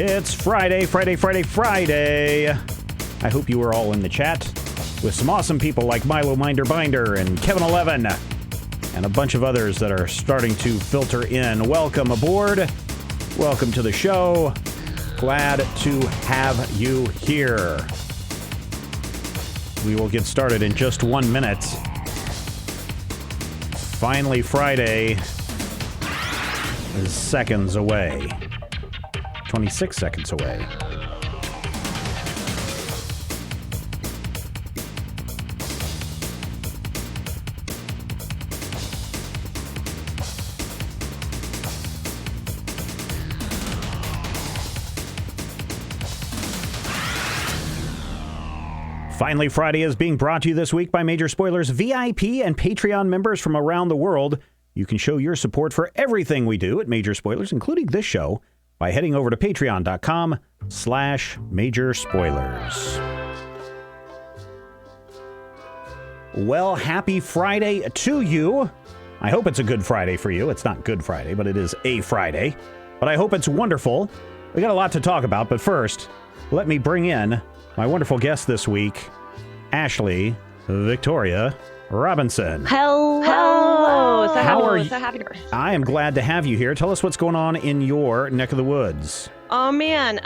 It's Friday. I hope you are all in the chat with some awesome people like Milo Minder Binder and Kevin 11 and a bunch of others that are starting to filter in. Welcome aboard. Welcome to the show. Glad to have you here. We will get started in just 1 minute. Finally, Friday is seconds away. 26 seconds away. Finally, Friday is being brought to you this week by Major Spoilers VIP and Patreon members from around the world. You can show your support for everything we do at Major Spoilers, including this show, by heading over to patreon.com/Major Spoilers. Well, happy Friday to you. I hope it's a good Friday for you. It's not Good Friday, but it is a Friday. But I hope it's wonderful. We got a lot to talk about, but first, let me bring in my wonderful guest this week, Ashley Victoria Robinson. Hello. How are you? So happy to be here. I am glad to have you here. Tell us what's going on in your neck of the woods. Oh man,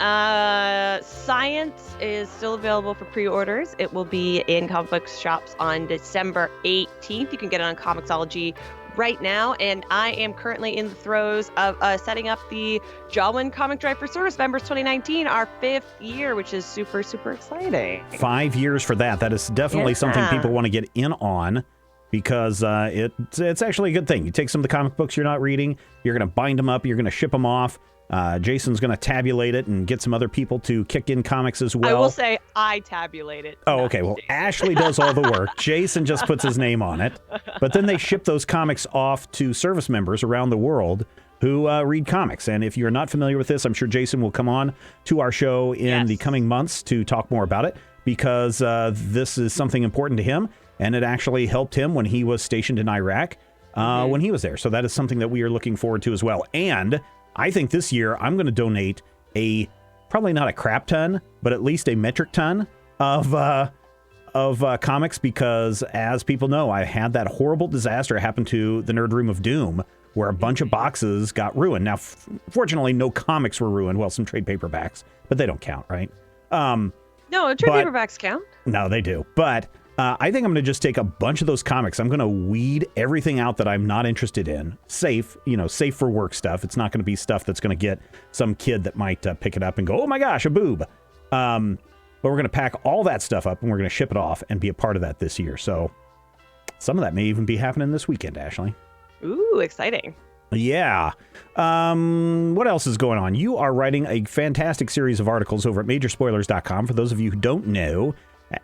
Science is still available for pre-orders. It will be in comic book shops on December 18th. You can get it on Comixology right now, and I am currently in the throes of setting up the Jawin Comic Drive for Service Members 2019, our 5th year, which is super, super exciting. 5 years for that. That is definitely something people want to get in on, because it's actually a good thing. You take some of the comic books you're not reading, you're going to bind them up, you're going to ship them off. Jason's going to tabulate it and get some other people to kick in comics as well. I will say I tabulate it. Oh, okay. Well, Ashley does all the work. Jason just puts his name on it. But then they ship those comics off to service members around the world who read comics. And if you're not familiar with this, I'm sure Jason will come on to our show in the coming months to talk more about it, because this is something important to him. And it actually helped him when he was stationed in Iraq when he was there. So that is something that we are looking forward to as well. And I think this year I'm going to donate probably not a crap ton, but at least a metric ton of comics, because as people know, I had that horrible disaster happen to the Nerd Room of Doom, where a bunch of boxes got ruined. Now, fortunately, no comics were ruined. Well, some trade paperbacks, but they don't count, right? No, trade paperbacks count. No, they do. But I think I'm going to just take a bunch of those comics. I'm going to weed everything out that I'm not interested in. Safe for work stuff. It's not going to be stuff that's going to get some kid that might pick it up and go, oh my gosh, a boob. But we're going to pack all that stuff up and we're going to ship it off and be a part of that this year. So some of that may even be happening this weekend, Ashley. Ooh, exciting. Yeah. What else is going on? You are writing a fantastic series of articles over at majorspoilers.com. For those of you who don't know,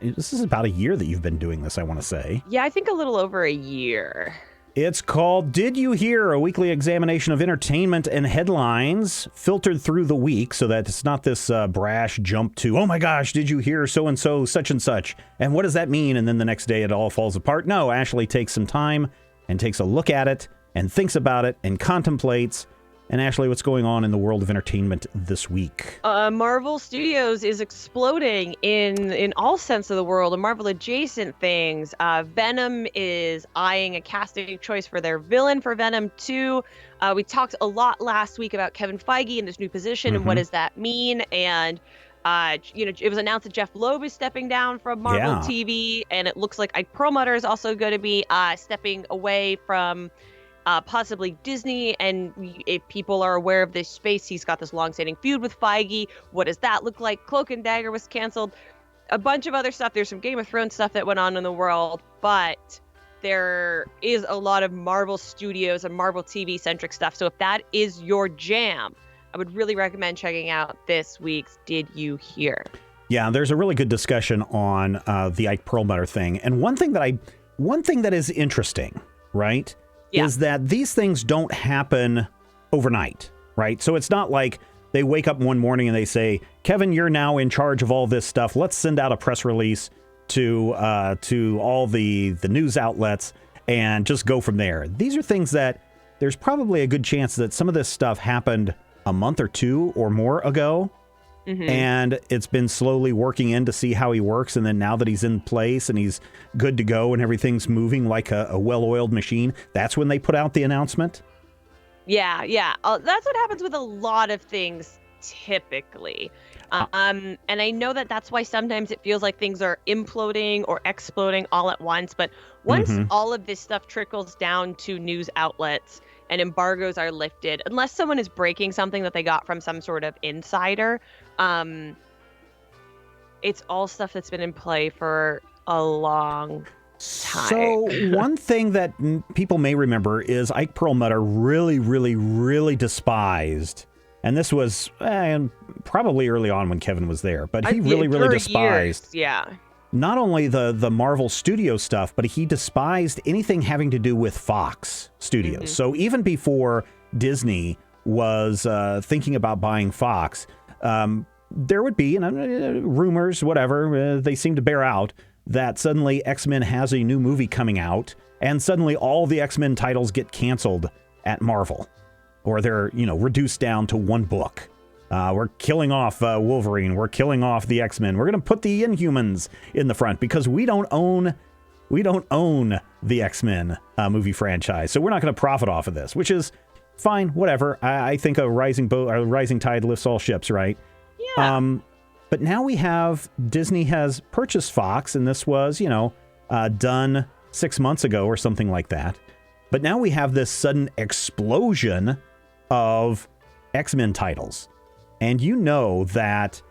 this is about a year that you've been doing this, I want to say. Yeah, I think a little over a year. It's called Did You Hear? A weekly examination of entertainment and headlines filtered through the week, so that it's not this brash jump to, oh my gosh, did you hear so-and-so, such and such? And what does that mean? And then the next day it all falls apart. No, Ashley takes some time and takes a look at it and thinks about it and contemplates. And Ashley, what's going on in the world of entertainment this week? Marvel Studios is exploding in all sense of the world, and Marvel adjacent things. Venom is eyeing a casting choice for their villain for Venom 2. We talked a lot last week about Kevin Feige and his new position and what does that mean. And it was announced that Jeff Loeb is stepping down from Marvel TV, and it looks like Ike Perlmutter is also going to be stepping away from possibly Disney. And if people are aware of this space, he's got this long-standing feud with Feige. What does that look like? Cloak and Dagger was canceled. A bunch of other stuff. There's some Game of Thrones stuff that went on in the world, but there is a lot of Marvel Studios and Marvel TV-centric stuff. So if that is your jam, I would really recommend checking out this week's Did You Hear? Yeah, there's a really good discussion on the Ike Perlmutter thing. And one thing that is interesting, right? Is that these things don't happen overnight, right? So it's not like they wake up one morning and they say, Kevin, you're now in charge of all this stuff. Let's send out a press release to all the news outlets and just go from there. These are things that there's probably a good chance that some of this stuff happened a month or two or more ago, And it's been slowly working in to see how he works. And then now that he's in place and he's good to go and everything's moving like a well-oiled machine, that's when they put out the announcement? Yeah. That's what happens with a lot of things typically. And I know that that's why sometimes it feels like things are imploding or exploding all at once. But once all of this stuff trickles down to news outlets and embargoes are lifted, unless someone is breaking something that they got from some sort of insider, it's all stuff that's been in play for a long time. So one thing that people may remember is Ike Perlmutter really despised, and this was probably early on when Kevin was there, but he really despised not only the Marvel Studio stuff, but he despised anything having to do with Fox Studios. So even before Disney was thinking about buying Fox, there would be rumors, whatever, they seem to bear out, that suddenly X-Men has a new movie coming out, and suddenly all the X-Men titles get canceled at Marvel, or they're, reduced down to one book. We're killing off Wolverine. We're killing off the X-Men. We're going to put the Inhumans in the front because we don't own the X-Men movie franchise, so we're not going to profit off of this, which is fine, whatever. I think a rising tide lifts all ships, right? Yeah. But now Disney has purchased Fox, and this was, done 6 months ago or something like that. But now we have this sudden explosion of X-Men titles. And that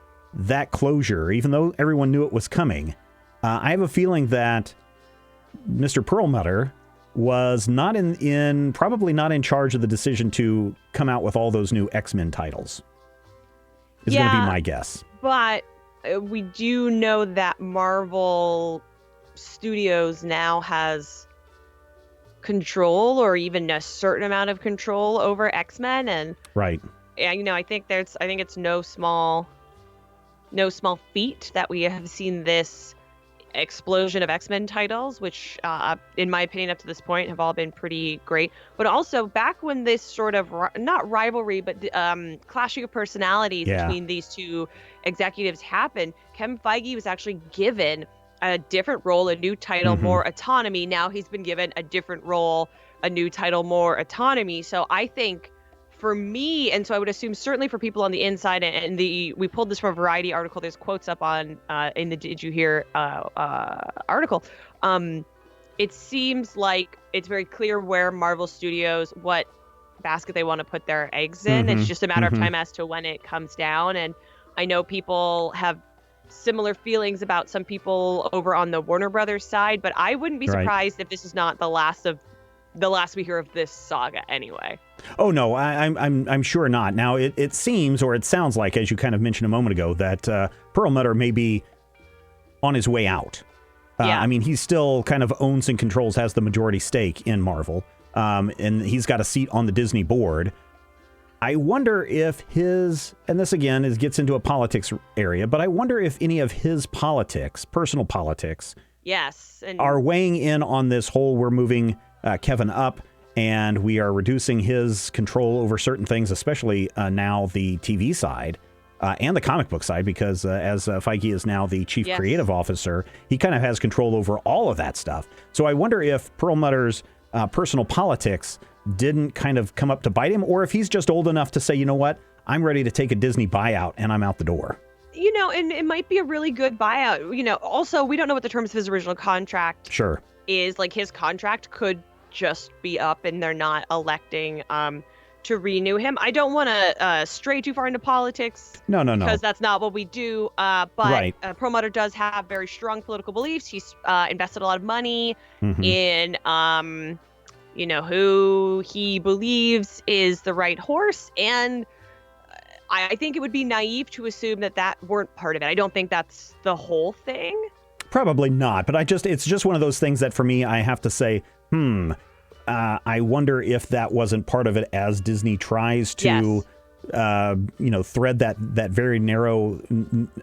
closure, even though everyone knew it was coming, I have a feeling that Mr. Perlmutter was probably not in charge of the decision to come out with all those new X-Men titles. Is going to be my guess. But we do know that Marvel Studios now has control, or even a certain amount of control over X-Men, and right. I think it's no small feat that we have seen this explosion of X-Men titles, which in my opinion up to this point have all been pretty great. But also back when this sort of not rivalry but clashing of personalities between these two executives happened, Kevin Feige was actually given a different role, a new title, more autonomy. Now he's been given a different role, a new title, more autonomy. So I think for me, and so I would assume certainly for people on the inside, and we pulled this from a Variety article. There's quotes up on in the Did You Hear article. It seems like it's very clear where Marvel Studios, what basket they want to put their eggs in. It's just a matter of time as to when it comes down. And I know people have similar feelings about some people over on the Warner Brothers side, but I wouldn't be surprised if this is not the last we hear of this saga anyway. Oh no, I'm sure not. Now it seems, or it sounds like, as you kind of mentioned a moment ago, that Perlmutter may be on his way out. I mean, he still kind of owns and controls, has the majority stake in Marvel, and he's got a seat on the Disney board. I wonder if and this again gets into a politics area, but I wonder if any of his personal politics, are weighing in on this whole we're moving Kevin up, and we are reducing his control over certain things, especially now the TV side and the comic book side, because as Feige is now the chief creative officer, he kind of has control over all of that stuff. So I wonder if Perlmutter's personal politics didn't kind of come up to bite him, or if he's just old enough to say, you know what, I'm ready to take a Disney buyout and I'm out the door. And it might be a really good buyout. Also, we don't know what the terms of his original contract is. Like, his contract could just be up and they're not electing to renew him. I don't want to stray too far into politics. No. Because that's not what we do. But Perlmutter does have very strong political beliefs. He's invested a lot of money in, who he believes is the right horse. And I think it would be naive to assume that weren't part of it. I don't think that's the whole thing. Probably not. But it's just one of those things that for me, I have to say, I wonder if that wasn't part of it as Disney tries to, thread that very narrow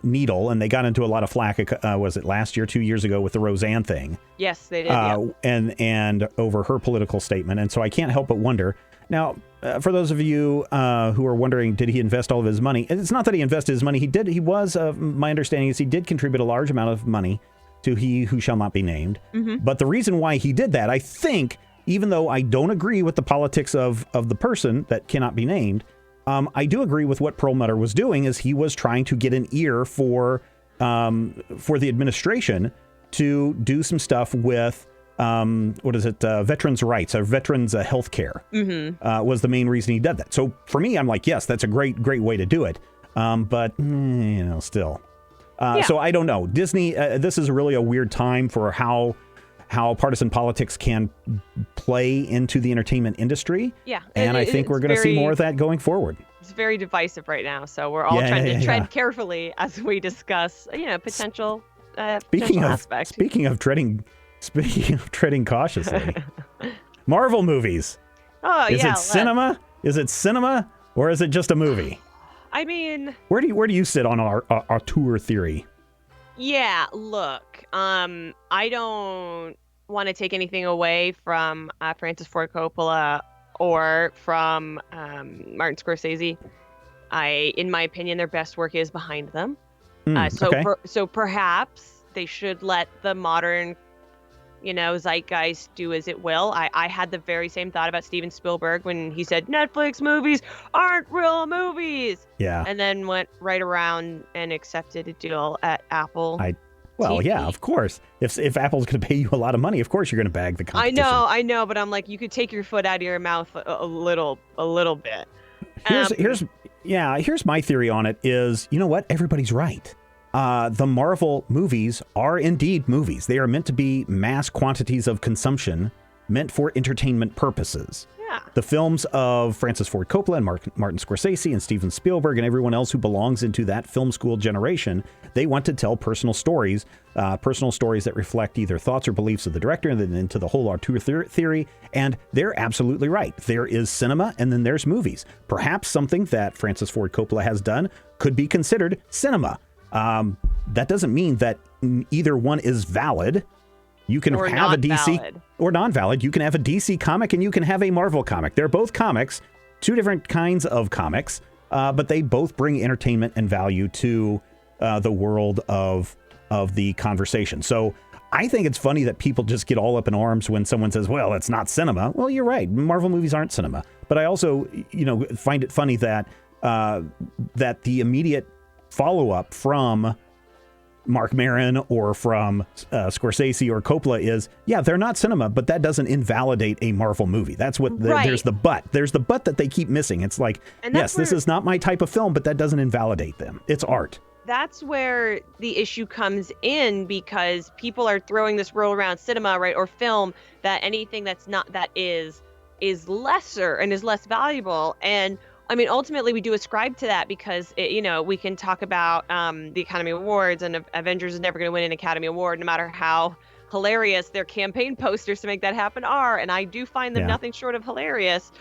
needle. And they got into a lot of flack, was it last year, 2 years ago with the Roseanne thing? Yes, they did. And over her political statement. And so I can't help but wonder. Now, for those of you who are wondering, did he invest all of his money? It's not that he invested his money. He did. He was, my understanding is he did contribute a large amount of money to He Who Shall Not Be Named. Mm-hmm. But the reason why he did that, I think, even though I don't agree with the politics of the person that cannot be named, I do agree with what Perlmutter was doing, is he was trying to get an ear for the administration to do some stuff with veterans' rights or veterans' health care. Mm-hmm. Was the main reason he did that. So for me, I'm like, yes, that's a great way to do it. But still. So I don't know. Disney, this is really a weird time for how partisan politics can play into the entertainment industry. Yeah. And I think we're going to see more of that going forward. It's very divisive right now. So we're all trying to tread carefully as we discuss, potential aspects. Speaking of treading cautiously, Marvel movies. Oh, is it cinema? Is it cinema or is it just a movie? I mean, where do you sit on our tour theory? Yeah, look, I don't want to take anything away from Francis Ford Coppola or from Martin Scorsese. In my opinion, their best work is behind them. So perhaps they should let the modern, zeitgeist do as it will. I had the very same thought about Steven Spielberg when he said Netflix movies aren't real movies. Yeah. And then went right around and accepted a deal at Apple. Well, TV. yeah, of course. If Apple's going to pay you a lot of money, of course you're going to bag the competition. I know, but I'm like, you could take your foot out of your mouth a little bit. Here's my theory on it is, you know what? Everybody's right. The Marvel movies are indeed movies. They are meant to be mass quantities of consumption, meant for entertainment purposes. Yeah. The films of Francis Ford Coppola and Martin Scorsese and Steven Spielberg and everyone else who belongs into that film school generation, they want to tell personal stories that reflect either thoughts or beliefs of the director and then into the whole auteur theory. And they're absolutely right. There is cinema and then there's movies. Perhaps something that Francis Ford Coppola has done could be considered cinema. That doesn't mean that either one is valid. You can have a DC valid. Or non-valid. You can have a DC comic and you can have a Marvel comic. They're both comics, two different kinds of comics, but they both bring entertainment and value to the world of the conversation. So I think it's funny that people just get all up in arms when someone says, well, it's not cinema. Well, you're right. Marvel movies aren't cinema. But I also, find it funny that that the immediate follow-up from Mark Maron or from Scorsese or Coppola is, yeah, they're not cinema, but that doesn't invalidate a Marvel movie. That's what there's the but. There's the but that they keep missing. It's like, yes, this is not my type of film, but that doesn't invalidate them. It's art. That's where the issue comes in, because people are throwing this rule around cinema, right, or film, that anything that's not that is lesser and is less valuable. And I mean, ultimately, we do ascribe to that because, we can talk about the Academy Awards, and Avengers is never going to win an Academy Award, no matter how hilarious their campaign posters to make that happen are. And I do find them nothing short of hilarious.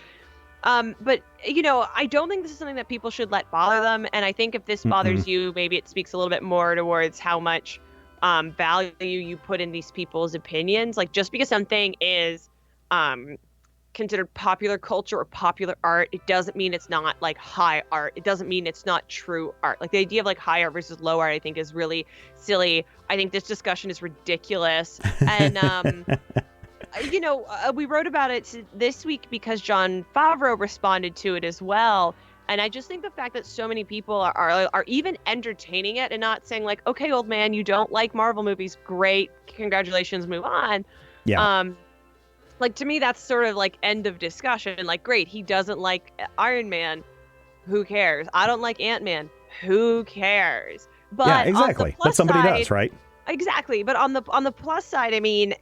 But, I don't think this is something that people should let bother them. And I think if this bothers you, maybe it speaks a little bit more towards how much value you put in these people's opinions. Like, just because something is considered popular culture or popular art, it doesn't mean it's not like high art. It doesn't mean it's not true art. Like, the idea of like high art versus low art, I think, is really silly. I think this discussion is ridiculous. And we wrote about it this week because Jon Favreau responded to it as well. And I just think the fact that so many people are even entertaining it and not saying like, okay, old man, you don't like Marvel movies, great, congratulations, move on. Yeah. Like, to me, that's sort of like end of discussion. Like, great, he doesn't like Iron Man. Who cares? I don't like Ant-Man. Who cares? But yeah, exactly. But somebody does, right? Exactly. But on the plus side, I mean,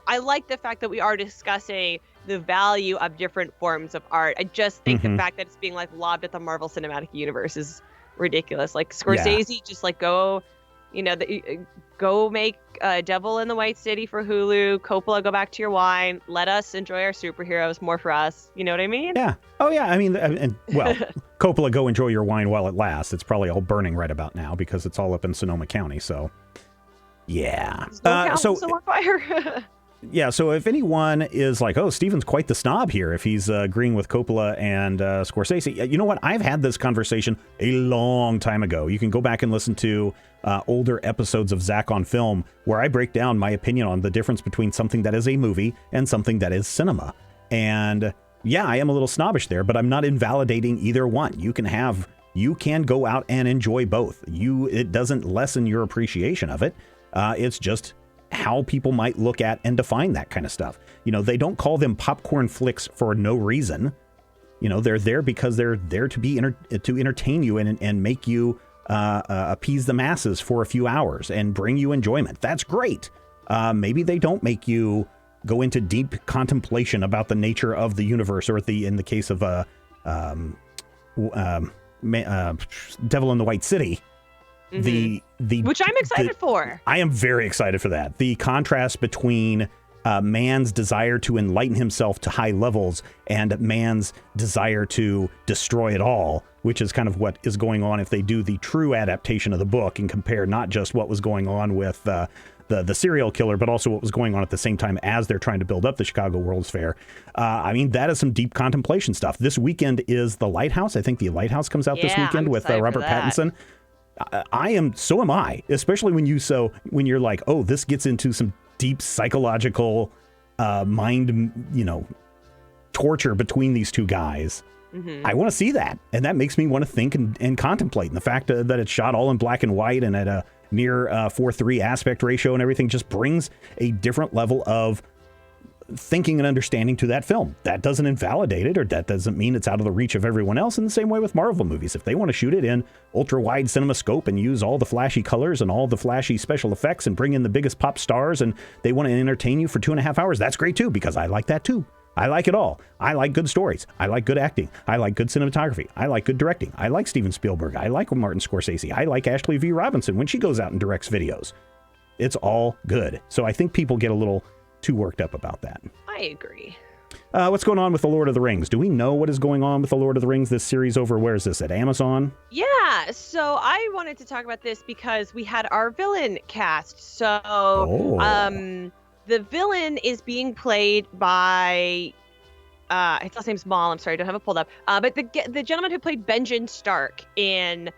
I like the fact that we are discussing the value of different forms of art. I just think the fact that it's being like lobbed at the Marvel Cinematic Universe is ridiculous. Like, Scorsese, just like go make Devil in the White City for Hulu. Coppola, go back to your wine. Let us enjoy our superheroes. More for us. You know what I mean? Yeah. Oh, yeah. I mean, Coppola, go enjoy your wine while it lasts. It's probably all burning right about now because it's all up in Sonoma County. So, yeah. So on fire. Yeah, so if anyone is like, oh, Steven's quite the snob here if he's agreeing with Coppola and Scorsese, you know what? I've had this conversation a long time ago. You can go back and listen to older episodes of Zach on Film where I break down my opinion on the difference between something that is a movie and something that is cinema. And yeah, I am a little snobbish there, but I'm not invalidating either one. You can go out and enjoy both. It doesn't lessen your appreciation of it. It's just how people might look at and define that kind of stuff. You know, they don't call them popcorn flicks for no reason. You know, they're there because they're there to be to entertain you and make you appease the masses for a few hours and bring you enjoyment. That's great. Maybe they don't make you go into deep contemplation about the nature of the universe, or in the case of Devil in the White City. Mm-hmm. Which I'm excited for. I am very excited for that. The contrast between man's desire to enlighten himself to high levels and man's desire to destroy it all, which is kind of what is going on if they do the true adaptation of the book and compare not just what was going on with the serial killer, but also what was going on at the same time as they're trying to build up the Chicago World's Fair. I mean, that is some deep contemplation stuff. This weekend is The Lighthouse. I think The Lighthouse comes out this weekend with Robert Pattinson. So am I, especially when you're like, oh, this gets into some deep psychological mind, torture between these two guys. Mm-hmm. I want to see that. And that makes me want to think and contemplate. And the fact that it's shot all in black and white and at a near 4:3 aspect ratio and everything just brings a different level of thinking and understanding to that film. That doesn't invalidate it, or that doesn't mean it's out of the reach of everyone else. In the same way with Marvel movies, if they want to shoot it in ultra wide cinema scope and use all the flashy colors and all the flashy special effects and bring in the biggest pop stars, and they want to entertain you for 2.5 hours, that's great too, because I like that too. I like it all. I like good stories. I like good acting. I like good cinematography. I like good directing. I like Steven Spielberg. I like Martin Scorsese. I like Ashley V. Robinson when she goes out and directs videos. It's all good. So I think people get a little too worked up about that. I agree. What's going on with The Lord of the Rings? Do we know what is going on with The Lord of the Rings, this series over, where is this, at Amazon? Yeah, so I wanted to talk about this because we had our villain cast. So the villain is being played by, his last name's Maul, I'm sorry, I don't have it pulled up, but the gentleman who played Benjen Stark in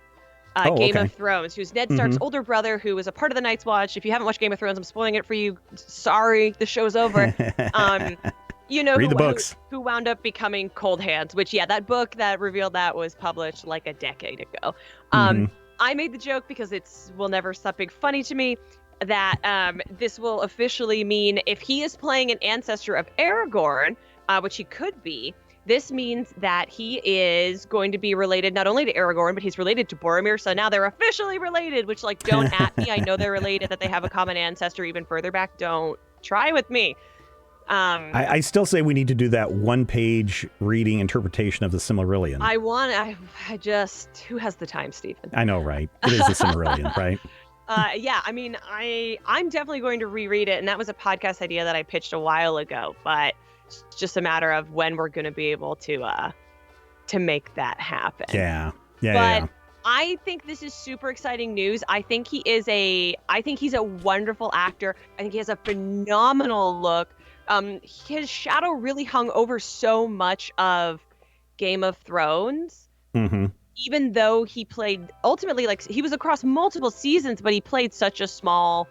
Game of Thrones, who's Ned Stark's older brother, who was a part of the Night's Watch. If you haven't watched Game of Thrones, I'm spoiling it for you. Sorry, the show's over. Read the books. Who wound up becoming Cold Hands, which, that book that revealed that was published like a decade ago. I made the joke because will never stop being funny to me that this will officially mean if he is playing an ancestor of Aragorn, which he could be, this means that he is going to be related not only to Aragorn, but he's related to Boromir. So now they're officially related, which, don't at me. I know they're related, that they have a common ancestor even further back. Don't try with me. I still say we need to do that one-page reading interpretation of the Silmarillion. Who has the time, Stephen? I know, right? It is the Silmarillion, right? I mean, I'm definitely going to reread it, and that was a podcast idea that I pitched a while ago, but it's just a matter of when we're going to be able to make that happen. Yeah. I think this is super exciting news. I think he's a wonderful actor. I think he has a phenomenal look. His shadow really hung over so much of Game of Thrones. Mm-hmm. Even though he played ultimately, he was across multiple seasons, but he played such a small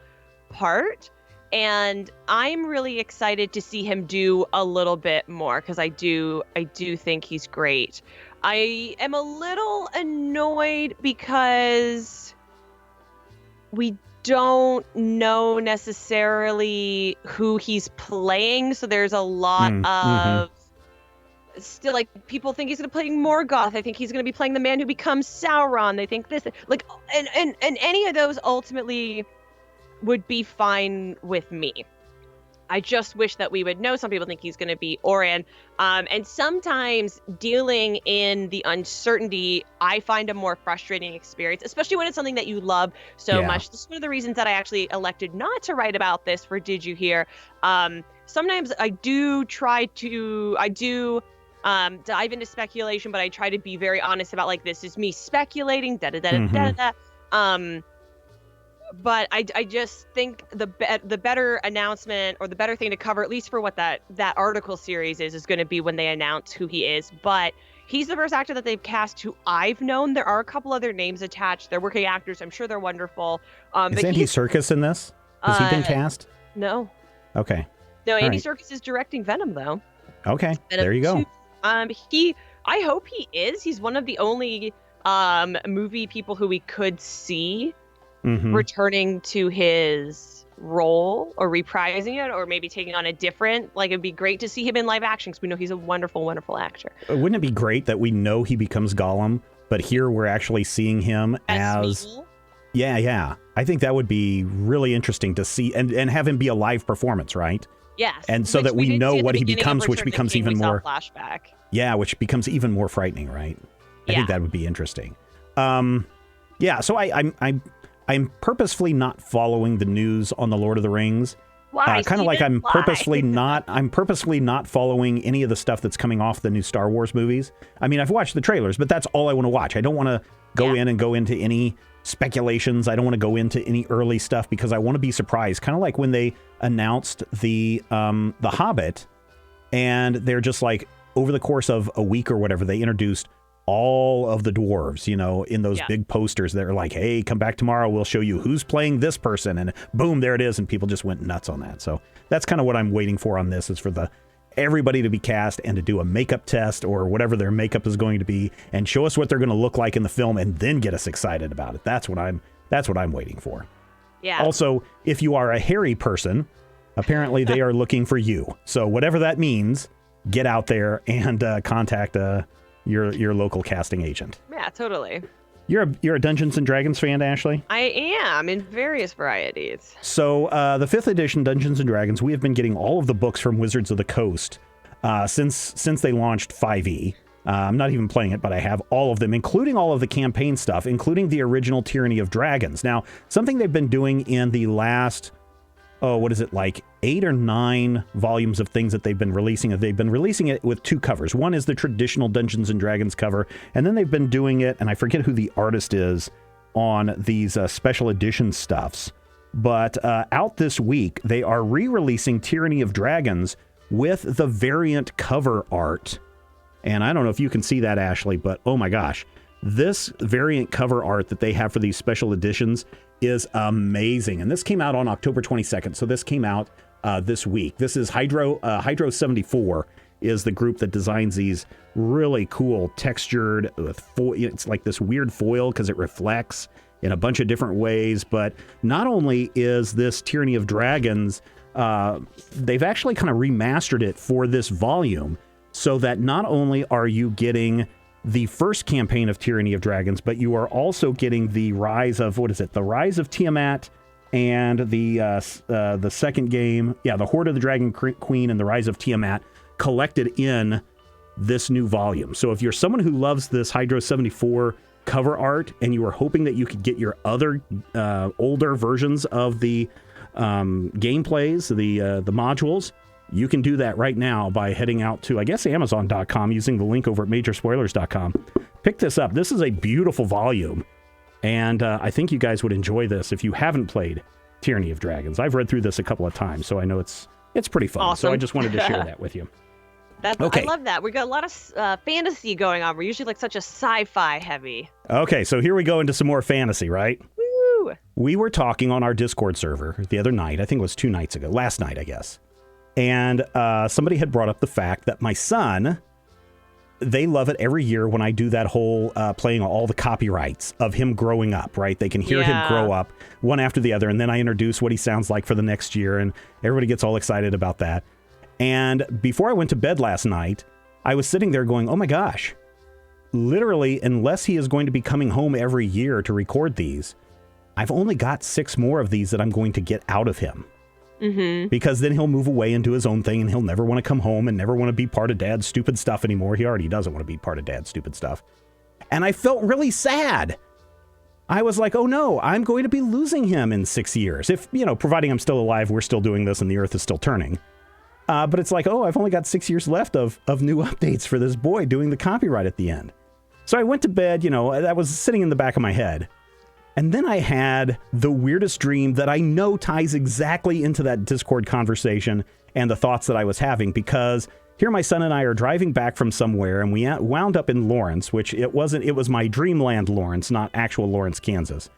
part. And I'm really excited to see him do a little bit more, because I do think he's great. I am a little annoyed because we don't know necessarily who he's playing, so there's a lot of still, people think he's going to be playing Morgoth. I think he's going to be playing the man who becomes Sauron. They think this, and any of those ultimately would be fine with me. I just wish that we would know. Some people think he's going to be Oran. And sometimes dealing in the uncertainty, I find a more frustrating experience, especially when it's something that you love so much. This is one of the reasons that I actually elected not to write about this for Did You Hear? Sometimes I do dive into speculation, but I try to be very honest about, this is me speculating, But I just think the better announcement, or the better thing to cover, at least for what that article series is going to be when they announce who he is. But he's the first actor that they've cast who I've known. There are a couple other names attached. They're working actors. I'm sure they're wonderful. Is Andy Serkis in this? Has he been cast? No. Okay. No, Andy Serkis is directing Venom, though. Okay, there you go. I hope he is. He's one of the only movie people who we could see returning to his role, or reprising it, or maybe taking on a different, like, it'd be great to see him in live action, because we know he's a wonderful, wonderful actor. Wouldn't it be great that we know he becomes Gollum, but here we're actually seeing him as Smeagol? Yeah. I think that would be really interesting to see, and have him be a live performance, right? Yes. And so that we know what he becomes, which becomes even more flashback. Yeah, which becomes even more frightening, right? I think that would be interesting. So I'm purposefully not following the news on the Lord of the Rings. Why? Kind of like I'm purposely not following any of the stuff that's coming off the new Star Wars movies. I mean, I've watched the trailers, but that's all I want to watch. I don't want to go into any speculations. I don't want to go into any early stuff, because I want to be surprised. Kind of like when they announced the Hobbit, and they're just like, over the course of a week or whatever, they introduced all of the dwarves, in those big posters. They're like, hey, come back tomorrow. We'll show you who's playing this person. And boom, there it is. And people just went nuts on that. So that's kind of what I'm waiting for on this, is for everybody to be cast and to do a makeup test, or whatever their makeup is going to be, and show us what they're going to look like in the film, and then get us excited about it. That's what I'm waiting for. Yeah. Also, if you are a hairy person, apparently they are looking for you. So whatever that means, get out there and contact your local casting agent. Yeah, totally. You're a Dungeons and Dragons fan, Ashley? I am, in various varieties. So the 5th edition Dungeons and Dragons, we have been getting all of the books from Wizards of the Coast since they launched 5e. I'm not even playing it, but I have all of them, including all of the campaign stuff, including the original Tyranny of Dragons. Now, something they've been doing in the last, 8 or 9 volumes of things that they've been releasing. They've been releasing it with 2 covers. One is the traditional Dungeons and Dragons cover, and then they've been doing it, and I forget who the artist is on these special edition stuffs. But out this week, they are re-releasing Tyranny of Dragons with the variant cover art. And I don't know if you can see that, Ashley, but oh my gosh, this variant cover art that they have for these special editions is amazing. And this came out on October 22nd. So this came out this week. This is Hydro 74 is the group that designs these really cool textured foil. It's like this weird foil because it reflects in a bunch of different ways. But not only is this Tyranny of Dragons, they've actually kind of remastered it for this volume, so that not only are you getting the first campaign of Tyranny of Dragons, but you are also getting the Rise of, the Rise of Tiamat, and the second game, the Horde of the Dragon Queen and the Rise of Tiamat, collected in this new volume. So if you're someone who loves this Hydro 74 cover art, and you were hoping that you could get your other older versions of the gameplays, the modules, you can do that right now by heading out to, I guess, Amazon.com, using the link over at MajorSpoilers.com. Pick this up. This is a beautiful volume, and I think you guys would enjoy this if you haven't played Tyranny of Dragons. I've read through this a couple of times, so I know it's pretty fun. Awesome. So I just wanted to share that with you. Okay. I love that. We got a lot of fantasy going on. We're usually like such a sci-fi heavy. Okay, so here we go into some more fantasy, right? Woo! We were talking on our Discord server the other night. I think it was 2 nights ago. Last night, I guess. And somebody had brought up the fact that my son, they love it every year when I do that whole playing all the copyrights of him growing up, right? They can hear him grow up one after the other. And then I introduce what he sounds like for the next year. And everybody gets all excited about that. And before I went to bed last night, I was sitting there going, oh my gosh, literally, unless he is going to be coming home every year to record these, I've only got 6 more of these that I'm going to get out of him. Mm-hmm. Because then he'll move away and do his own thing, and he'll never want to come home and never want to be part of Dad's stupid stuff anymore. He already doesn't want to be part of Dad's stupid stuff. And I felt really sad. I was like, oh no, I'm going to be losing him in 6 years. If, providing I'm still alive, we're still doing this and the earth is still turning. But it's like, oh, I've only got 6 years left of new updates for this boy doing the copyright at the end. So I went to bed, that was sitting in the back of my head. And then I had the weirdest dream that I know ties exactly into that Discord conversation and the thoughts that I was having, because here my son and I are driving back from somewhere, and we wound up in Lawrence, which it was my dreamland Lawrence, not actual Lawrence, Kansas.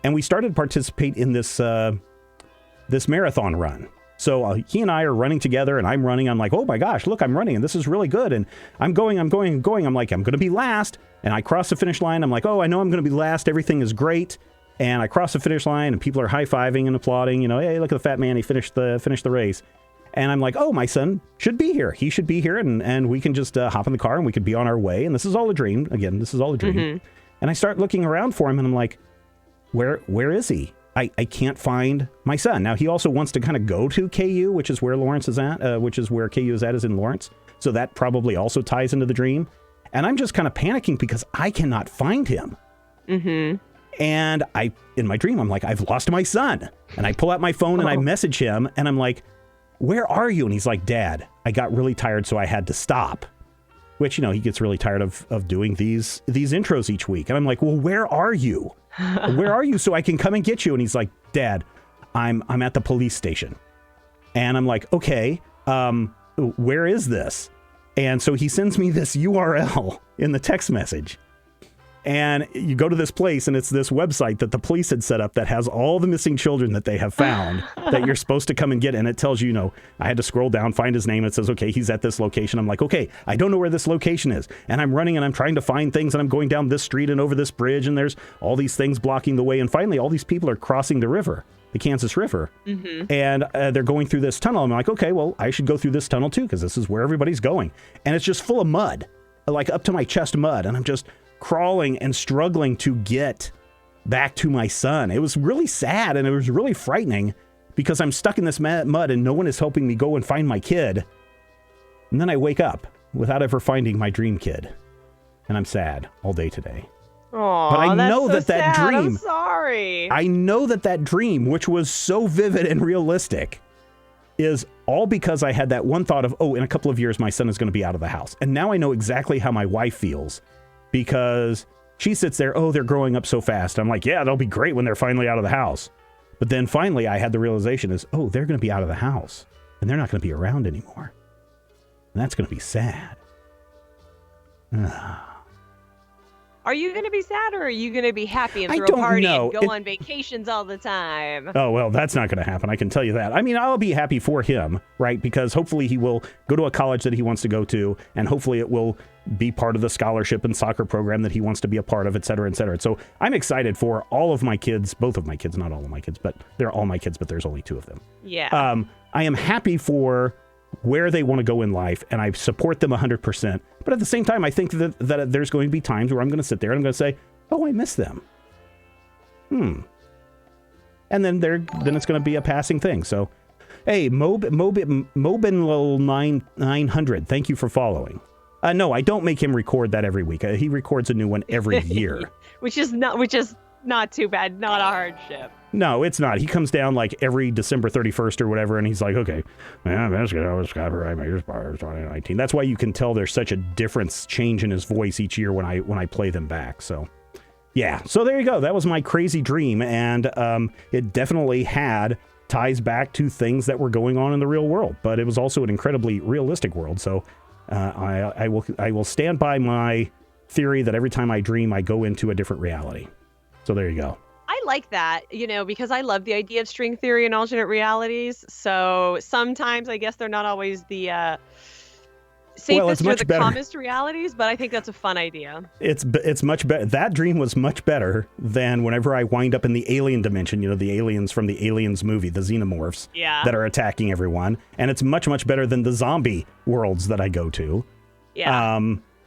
And we started to participate in this marathon run. So he and I are running together, and I'm running. I'm like, oh my gosh, look, I'm running, and this is really good. And I'm going. I'm like, I'm going to be last. And I cross the finish line. I'm like, oh, I know I'm going to be last. Everything is great. And I cross the finish line, and people are high-fiving and applauding. You know, hey, look at the fat man. He finished the race. And I'm like, oh, my son should be here. He should be here, and we can just hop in the car, and we could be on our way. And this is all a dream. Again, this is all a dream. Mm-hmm. And I start looking around for him, and I'm like, where is he? I can't find my son. Now, he also wants to kind of go to KU, which is where Lawrence is at, which is where KU is at, is in Lawrence. So that probably also ties into the dream. And I'm just kind of panicking because I cannot find him. Mm-hmm. And in my dream, I'm like, I've lost my son. And I pull out my phone and I message him, and I'm like, where are you? And he's like, Dad, I got really tired, so I had to stop. Which, you know, he gets really tired of doing these intros each week. And I'm like, well, where are you? Where are you so I can come and get you? And he's like, Dad, I'm at the police station. And I'm like, okay, where is this? And so he sends me this URL in the text message. And you go to this place, and it's this website that the police had set up that has all the missing children that they have found that you're supposed to come and get. And it tells you, you know, I had to scroll down, find his name. And it says, okay, he's at this location. I'm like, okay, I don't know where this location is. And I'm running, and I'm trying to find things, and I'm going down this street and over this bridge, and there's all these things blocking the way. And finally, all these people are crossing the river, the Kansas River. Mm-hmm. And they're going through this tunnel. I'm like, okay, well, I should go through this tunnel too, because this is where everybody's going. And it's just full of mud, like up to my chest mud. And I'm just crawling and struggling to get back to my son. It was really sad, and it was really frightening because I'm stuck in this mud and no one is helping me go and find my kid. And then I wake up without ever finding my dream kid. And I'm sad all day today. Aww, but I know that's so that sad. dream. I'm sorry. I know that dream, which was so vivid and realistic, is all because I had that one thought of, oh, in a couple of years, my son is going to be out of the house. And now I know exactly how my wife feels. Because she sits there, oh, they're growing up so fast. I'm like, yeah, they'll be great when they're finally out of the house. But then finally I had the realization is, oh, they're going to be out of the house and they're not going to be around anymore. And that's going to be sad. Are you going to be sad, or are you going to be happy and throw a party and go on vacations all the time? Oh, well, that's not going to happen. I can tell you that. I mean, I'll be happy for him, right? Because hopefully he will go to a college that he wants to go to, and hopefully it will be part of the scholarship and soccer program that he wants to be a part of, et cetera, et cetera. So I'm excited for all of my kids, both of my kids, not all of my kids, but they're all my kids, but there's only two of them. Yeah. I am happy for where they want to go in life, and I support them 100%. But at the same time, I think that there's going to be times where I'm going to sit there and I'm going to say, oh, I miss them. And then it's going to be a passing thing. So, hey, Mobin900, thank you for following. No, I don't make him record that every week. He records a new one every year. which is not too bad, not a hardship. No, it's not. He comes down like every December 31st or whatever, and he's like, okay, man, that's good. I was copyright makers 2019. That's why you can tell there's such a change in his voice each year when I play them back. So, yeah. So there you go. That was my crazy dream, and it definitely had ties back to things that were going on in the real world, but it was also an incredibly realistic world. So I will stand by my theory that every time I dream, I go into a different reality. So there you go. I like that, because I love the idea of string theory and alternate realities. So sometimes I guess they're not always the safest or the calmest realities, but I think that's a fun idea. It's much better. That dream was much better than whenever I wind up in the alien dimension, the aliens from the Aliens movie, the xenomorphs that are attacking everyone. And it's much, much better than the zombie worlds that I go to. Yeah.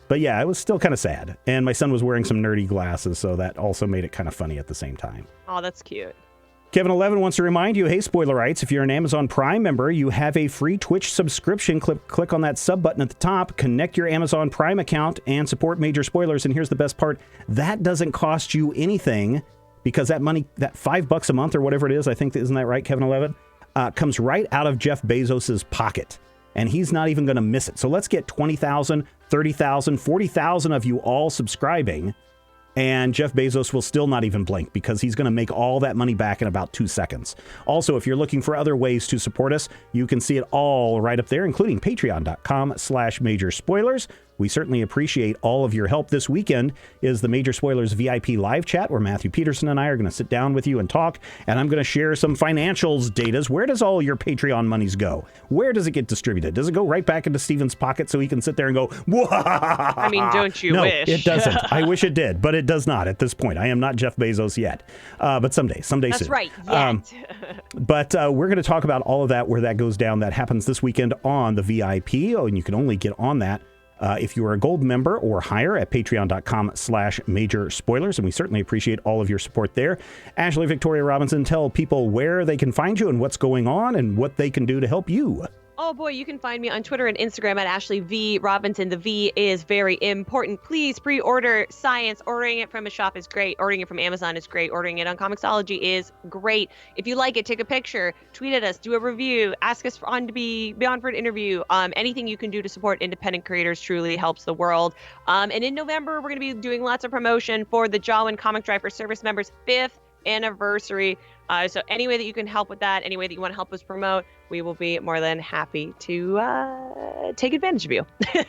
But yeah, it was still kind of sad. And my son was wearing some nerdy glasses, so that also made it kind of funny at the same time. Oh, that's cute. Kevin11 wants to remind you, hey, Spoilerites, if you're an Amazon Prime member, you have a free Twitch subscription. Click on that sub button at the top, connect your Amazon Prime account, and support Major Spoilers. And here's the best part. That doesn't cost you anything, because that money, that $5 a month or whatever it is, I think, isn't that right, Kevin11? Comes right out of Jeff Bezos's pocket. And he's not even going to miss it. So let's get 20,000, 30,000, 40,000 of you all subscribing. And Jeff Bezos will still not even blink because he's going to make all that money back in about 2 seconds. Also, if you're looking for other ways to support us, you can see it all right up there, including patreon.com/Major Spoilers. We certainly appreciate all of your help. This weekend is the Major Spoilers VIP live chat where Matthew Peterson and I are going to sit down with you and talk, and I'm going to share some financials data. Where does all your Patreon monies go? Where does it get distributed? Does it go right back into Steven's pocket so he can sit there and go, I mean, don't you wish? No, it doesn't. I wish it did, but it does not at this point. I am not Jeff Bezos yet, but someday soon. That's right, yet. But we're going to talk about all of that, where that goes down. That happens this weekend on the VIP. Oh, and you can only get on that if you are a gold member or higher at patreon.com/Major Spoilers. And we certainly appreciate all of your support there. Ashley Victoria Robinson, tell people where they can find you and what's going on and what they can do to help you. Oh boy, you can find me on Twitter and Instagram at Ashley V. Robinson. The V is very important. Please pre-order Science. Ordering it from a shop is great. Ordering it from Amazon is great. Ordering it on Comixology is great. If you like it, take a picture, tweet at us, do a review, ask us to be on for an interview. Anything you can do to support independent creators truly helps the world. And in November, we're going to be doing lots of promotion for the Jawin Comic Drive for Service Members 5th anniversary. So any way that you can help with that, any way that you want to help us promote, we will be more than happy to take advantage of you.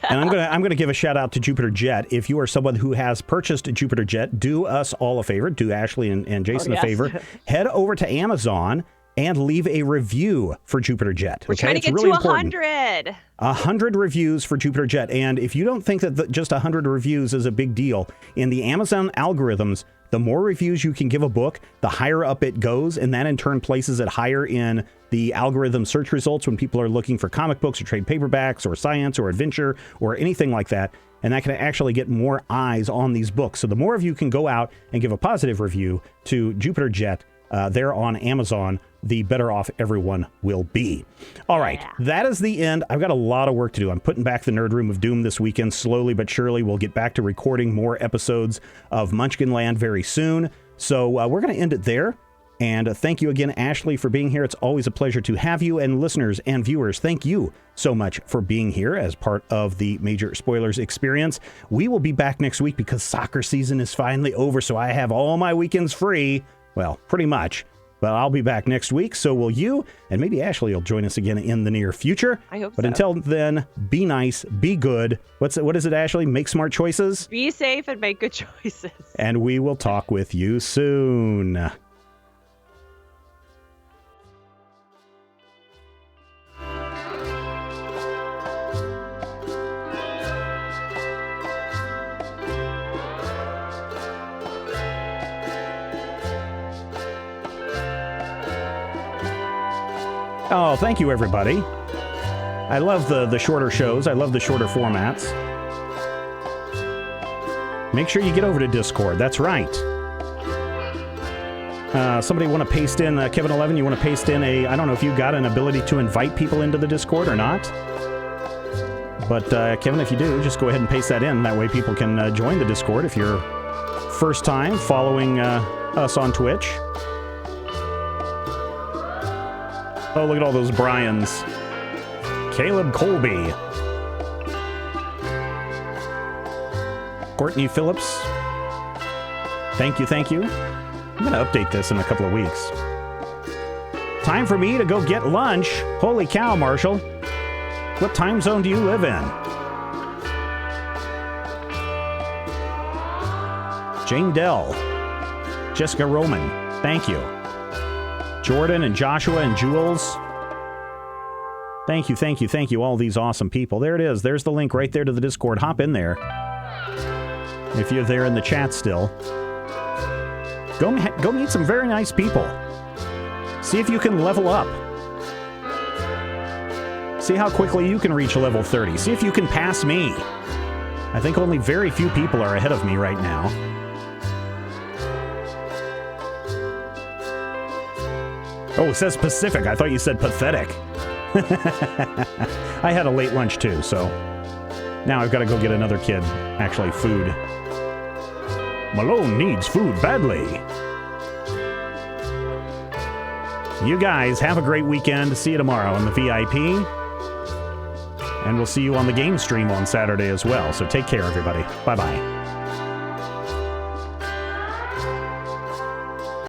And I'm gonna give a shout out to Jupiter Jet. If you are someone who has purchased a Jupiter Jet, do us all a favor, do Ashley and Jason a favor. Head over to Amazon and leave a review for Jupiter Jet. We're trying to get really to 100. 100 reviews for Jupiter Jet. And if you don't think that just 100 reviews is a big deal, in the Amazon algorithms, the more reviews you can give a book, the higher up it goes, and that in turn places it higher in the algorithm search results when people are looking for comic books or trade paperbacks or science or adventure or anything like that. And that can actually get more eyes on these books. So the more of you can go out and give a positive review to Jupiter Jet there on Amazon, the better off everyone will be. All right, that is the end. I've got a lot of work to do. I'm putting back the Nerd Room of Doom this weekend. Slowly but surely, we'll get back to recording more episodes of Munchkin Land very soon. So we're going to end it there. And thank you again, Ashley, for being here. It's always a pleasure to have you. And listeners and viewers, thank you so much for being here as part of the Major Spoilers experience. We will be back next week because soccer season is finally over, so I have all my weekends free. Well, pretty much. But I'll be back next week, so will you. And maybe Ashley will join us again in the near future. I hope so. But until then, be nice, be good. What is it, Ashley? Make smart choices? Be safe and make good choices. And we will talk with you soon. Oh, thank you, everybody. I love the shorter shows. I love the shorter formats. Make sure you get over to Discord. That's right. Somebody want to paste in, Kevin 11, you want to paste in I don't know if you got an ability to invite people into the Discord or not. But Kevin, if you do, just go ahead and paste that in. That way people can join the Discord if you're first time following us on Twitch. Oh, look at all those Bryans. Caleb Colby. Courtney Phillips. Thank you, thank you. I'm going to update this in a couple of weeks. Time for me to go get lunch. Holy cow, Marshall. What time zone do you live in? Jane Dell. Jessica Roman. Thank you. Jordan and Joshua and Jules. Thank you, thank you, thank you, all these awesome people. There it is. There's the link right there to the Discord. Hop in there. If you're there in the chat still. Go meet some very nice people. See if you can level up. See how quickly you can reach level 30. See if you can pass me. I think only very few people are ahead of me right now. Oh, it says Pacific. I thought you said pathetic. I had a late lunch too, so now I've got to go get another kid, actually, food. Malone needs food badly. You guys have a great weekend. See you tomorrow on the VIP. And we'll see you on the game stream on Saturday as well. So take care, everybody. Bye-bye.